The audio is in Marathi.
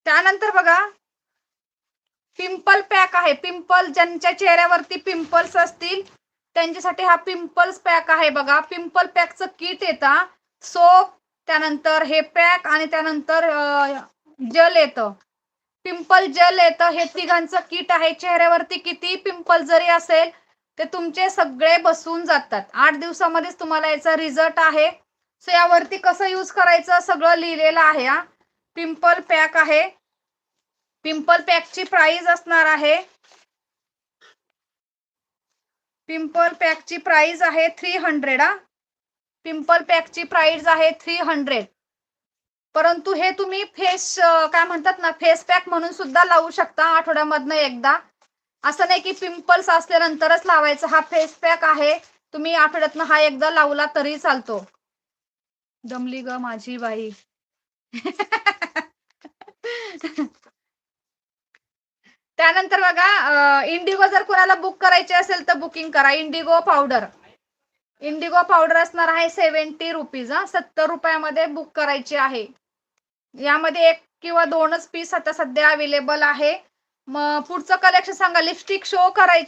त्यानंतर बघा पिंपल पॅक आहे. पिंपल ज्यांच्या चेहऱ्यावरती पिंपल्स असतील त्यांच्यासाठी हा पिंपल्स पॅक आहे बघा. पिंपल पॅकचं किट येतं, सोप, त्यानंतर हे पॅक आणि त्यानंतर जल येतं, पिंपल जल येतं. हे तिघांचं किट आहे. चेहऱ्यावरती किती पिंपल जरी असेल ते तुमचे सगळे बसून जातात. 8 दिवसामध्येच तुम्हाला याचा रिझल्ट आहे. सो यावरती कसं यूज करायचं सगळं लिहिलेलं आहे. हा पिंपल पॅक आहे. पिंपल पॅकची प्राइस असणार आहे, पिंपल पॅकची प्राइस आहे 300. पिंपल पॅकची प्राइस आहे 300. परंतु हे तुम्ही फेस काय म्हणतात ना, फेस पॅक म्हणून सुद्धा लावू शकता आठवड्यामधनं एकदा. असं नाही की पिंपल्स असल्यानंतरच लावायचं. हा फेस पॅक आहे, तुम्ही आठवड्यातनं हा एकदा लावला तरी चालतो. दमली ग माझी बाई. त्यानंतर बघा इंडिगो जर कोणाला बुक करायचे असेल तर बुकिंग करा. इंडिगो पावडर, इंडिगो पावडर असणार आहे 70 रुपीज. 70 रुपयामध्ये बुक करायची आहे. यामध्ये 1 किंवा 2च पीस आता सध्या अवेलेबल आहे. मग पुढचं कलेक्शन सांगा. लिपस्टिक शो करायचं